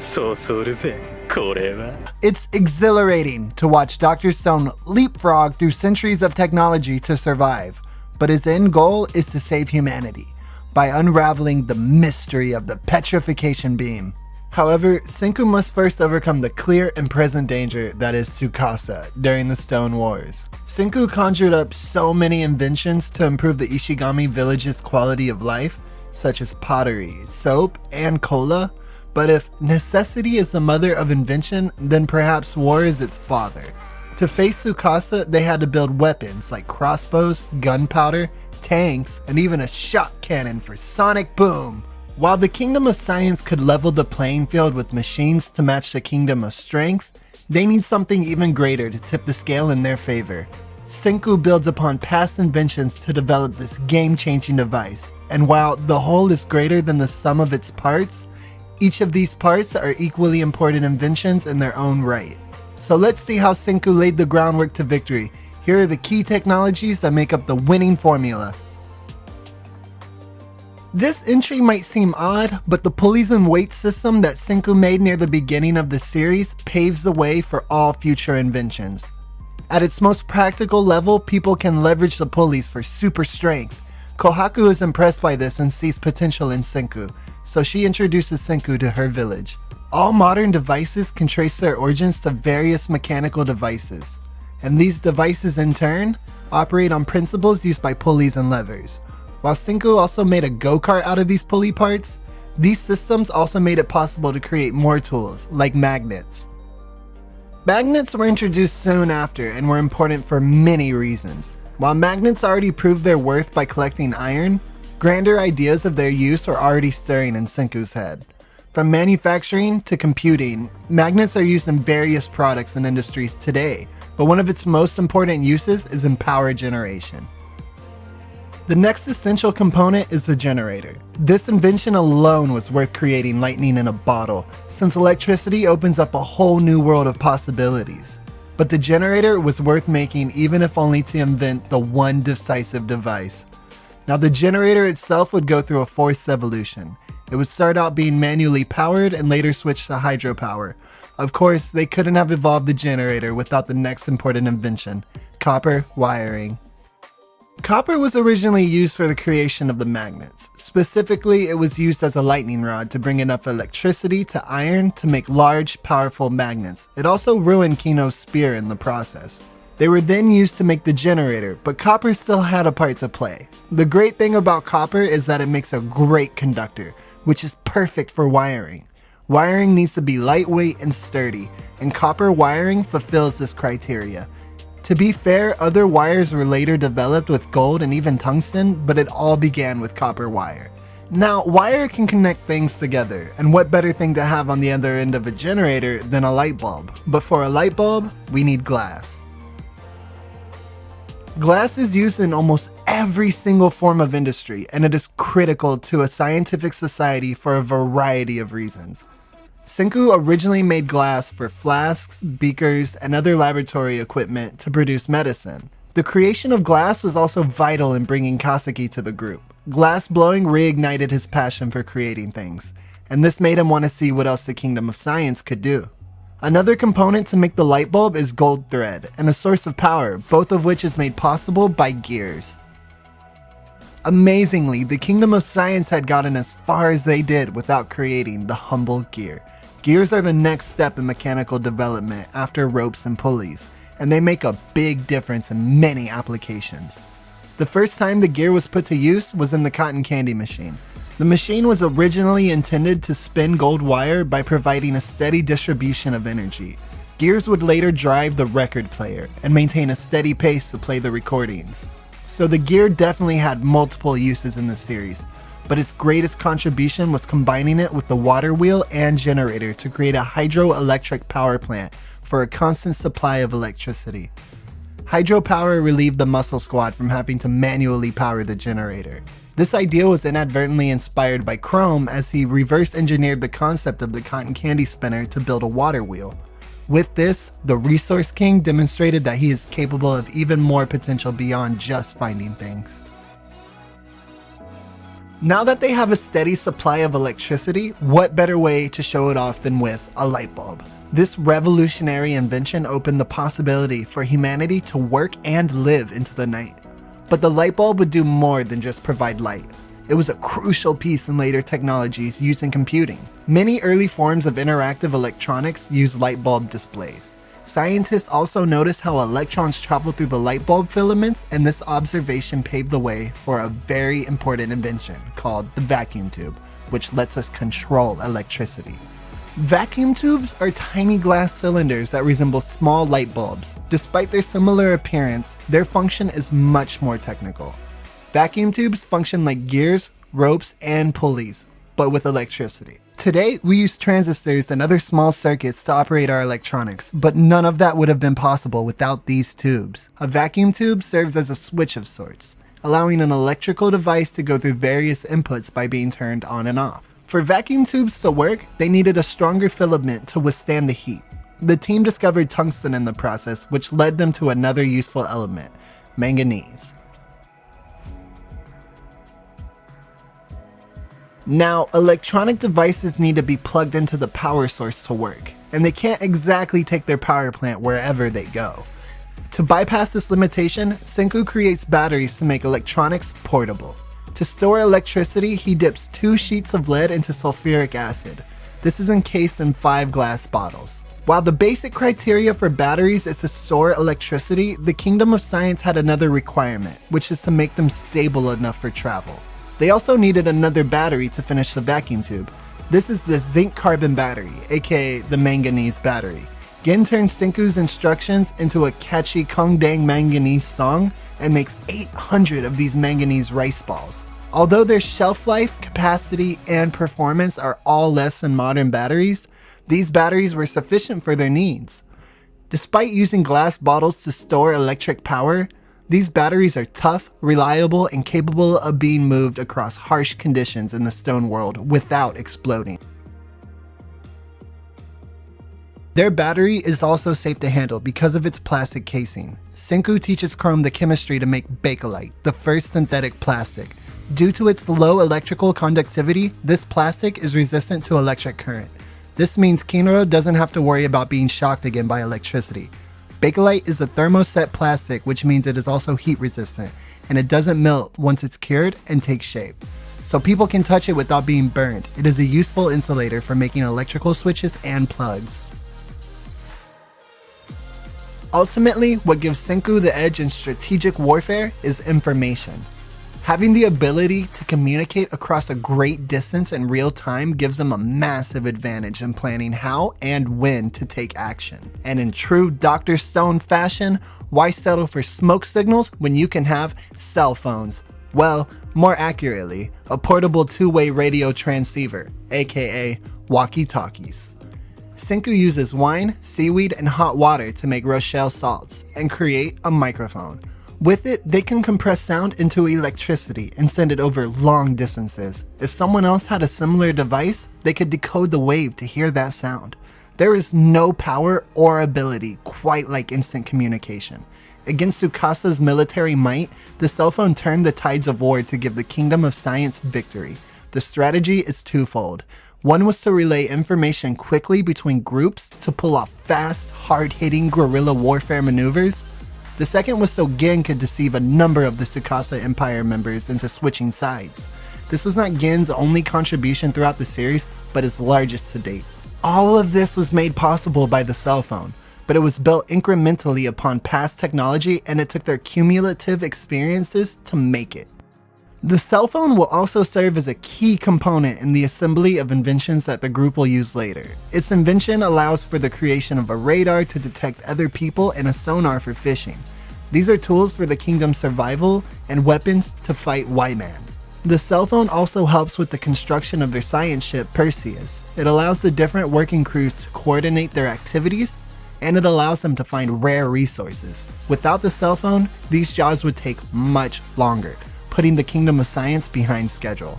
Sosoruze, これは It's exhilarating to watch Dr. Stone leapfrog through centuries of technology to survive, but his end goal is to save humanity by unraveling the mystery of the petrification beam. However, Senku must first overcome the clear and present danger that is Tsukasa during the Stone Wars. Senku conjured up so many inventions to improve the Ishigami village's quality of life, such as pottery, soap, and cola. But if necessity is the mother of invention, then perhaps war is its father. To face Tsukasa, they had to build weapons like crossbows, gunpowder, tanks, and even a shot cannon for sonic boom. While the Kingdom of Science could level the playing field with machines to match the Kingdom of Strength, they need something even greater to tip the scale in their favor. Senku builds upon past inventions to develop this game-changing device, and while the whole is greater than the sum of its parts, each of these parts are equally important inventions in their own right. So let's see how Senku laid the groundwork to victory. Here are the key technologies that make up the winning formula. This entry might seem odd, but the pulleys and weight system that Senku made near the beginning of the series paves the way for all future inventions. At its most practical level, people can leverage the pulleys for super strength. Kohaku is impressed by this and sees potential in Senku, so she introduces Senku to her village. All modern devices can trace their origins to various mechanical devices, and these devices in turn operate on principles used by pulleys and levers. While Senku also made a go-kart out of these pulley parts, these systems also made it possible to create more tools, like magnets. Magnets were introduced soon after and were important for many reasons. While magnets already proved their worth by collecting iron, grander ideas of their use were already stirring in Senku's head. From manufacturing to computing, magnets are used in various products and industries today, but one of its most important uses is in power generation. The next essential component is the generator. This invention alone was worth creating lightning in a bottle, since electricity opens up a whole new world of possibilities. But the generator was worth making even if only to invent the one decisive device. Now the generator itself would go through a forced evolution. It would start out being manually powered and later switch to hydropower. Of course, they couldn't have evolved the generator without the next important invention, copper wiring. Copper was originally used for the creation of the magnets. Specifically, it was used as a lightning rod to bring enough electricity to iron to make large, powerful magnets. It also ruined Kino's spear in the process. They were then used to make the generator, but copper still had a part to play. The great thing about copper is that it makes a great conductor, which is perfect for wiring. Wiring needs to be lightweight and sturdy, and copper wiring fulfills this criteria. To be fair, other wires were later developed with gold and even tungsten, but it all began with copper wire. Now, wire can connect things together, and what better thing to have on the other end of a generator than a light bulb? But for a light bulb, we need glass. Glass is used in almost every single form of industry, and it is critical to a scientific society for a variety of reasons. Senku originally made glass for flasks, beakers, and other laboratory equipment to produce medicine. The creation of glass was also vital in bringing Kaseki to the group. Glass blowing reignited his passion for creating things, and this made him want to see what else the Kingdom of Science could do. Another component to make the light bulb is gold thread, and a source of power, both of which is made possible by gears. Amazingly, the Kingdom of Science had gotten as far as they did without creating the humble gear. Gears are the next step in mechanical development after ropes and pulleys, and they make a big difference in many applications. The first time the gear was put to use was in the cotton candy machine. The machine was originally intended to spin gold wire by providing a steady distribution of energy. Gears would later drive the record player and maintain a steady pace to play the recordings. So the gear definitely had multiple uses in the series, but its greatest contribution was combining it with the water wheel and generator to create a hydroelectric power plant for a constant supply of electricity. Hydropower relieved the muscle squad from having to manually power the generator. This idea was inadvertently inspired by Chrome as he reverse engineered the concept of the cotton candy spinner to build a water wheel. With this, the Resource King demonstrated that he is capable of even more potential beyond just finding things. Now that they have a steady supply of electricity, what better way to show it off than with a light bulb? This revolutionary invention opened the possibility for humanity to work and live into the night. But the light bulb would do more than just provide light. It was a crucial piece in later technologies used in computing. Many early forms of interactive electronics use light bulb displays. Scientists also noticed how electrons travel through the light bulb filaments, and this observation paved the way for a very important invention called the vacuum tube, which lets us control electricity. Vacuum tubes are tiny glass cylinders that resemble small light bulbs. Despite their similar appearance, their function is much more technical. Vacuum tubes function like gears, ropes, and pulleys, but with electricity. Today, we use transistors and other small circuits to operate our electronics, but none of that would have been possible without these tubes. A vacuum tube serves as a switch of sorts, allowing an electrical device to go through various inputs by being turned on and off. For vacuum tubes to work, they needed a stronger filament to withstand the heat. The team discovered tungsten in the process, which led them to another useful element, manganese. Now, electronic devices need to be plugged into the power source to work, and they can't exactly take their power plant wherever they go. To bypass this limitation, Senku creates batteries to make electronics portable. To store electricity, he dips 2 sheets of lead into sulfuric acid. This is encased in 5 glass bottles. While the basic criteria for batteries is to store electricity, the Kingdom of Science had another requirement, which is to make them stable enough for travel. They also needed another battery to finish the vacuum tube. This is the zinc carbon battery, aka the manganese battery. Gin turns Senku's instructions into a catchy Kongdang manganese song and makes 800 of these manganese rice balls. Although their shelf life, capacity, and performance are all less than modern batteries, these batteries were sufficient for their needs. Despite using glass bottles to store electric power, these batteries are tough, reliable, and capable of being moved across harsh conditions in the stone world without exploding. Their battery is also safe to handle because of its plastic casing. Senku teaches Chrome the chemistry to make bakelite, the first synthetic plastic. Due to its low electrical conductivity, this plastic is resistant to electric current. This means Kinro doesn't have to worry about being shocked again by electricity. Bakelite is a thermoset plastic, which means it is also heat resistant, and it doesn't melt once it's cured and takes shape. So people can touch it without being burned. It is a useful insulator for making electrical switches and plugs. Ultimately, what gives Senku the edge in strategic warfare is information. Having the ability to communicate across a great distance in real time gives them a massive advantage in planning how and when to take action. And in true Dr. Stone fashion, why settle for smoke signals when you can have cell phones? Well, more accurately, a portable two-way radio transceiver, aka walkie-talkies. Senku uses wine, seaweed, and hot water to make Rochelle salts and create a microphone. With it, they can compress sound into electricity and send it over long distances. If someone else had a similar device, they could decode the wave to hear that sound. There is no power or ability quite like instant communication. Against Tsukasa's military might, the cell phone turned the tides of war to give the Kingdom of Science victory. The strategy is twofold. One was to relay information quickly between groups to pull off fast, hard-hitting guerrilla warfare maneuvers. The second was so Gin could deceive a number of the Tsukasa Empire members into switching sides. This was not Gin's only contribution throughout the series, but his largest to date. All of this was made possible by the cell phone, but it was built incrementally upon past technology, and it took their cumulative experiences to make it. The cell phone will also serve as a key component in the assembly of inventions that the group will use later. Its invention allows for the creation of a radar to detect other people and a sonar for fishing. These are tools for the kingdom's survival and weapons to fight Y-Man. The cell phone also helps with the construction of their science ship Perseus. It allows the different working crews to coordinate their activities, and it allows them to find rare resources. Without the cell phone, these jobs would take much longer, putting the Kingdom of Science behind schedule.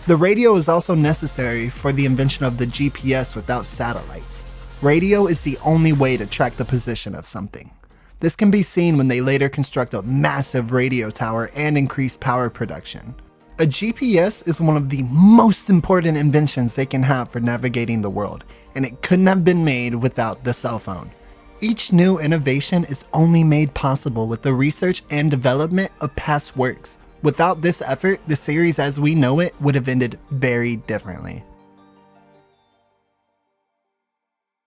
The radio is also necessary for the invention of the GPS without satellites. Radio is the only way to track the position of something. This can be seen when they later construct a massive radio tower and increase power production. A GPS is one of the most important inventions they can have for navigating the world, and it couldn't have been made without the cell phone. Each new innovation is only made possible with the research and development of past works. Without this effort, the series as we know it would have ended very differently.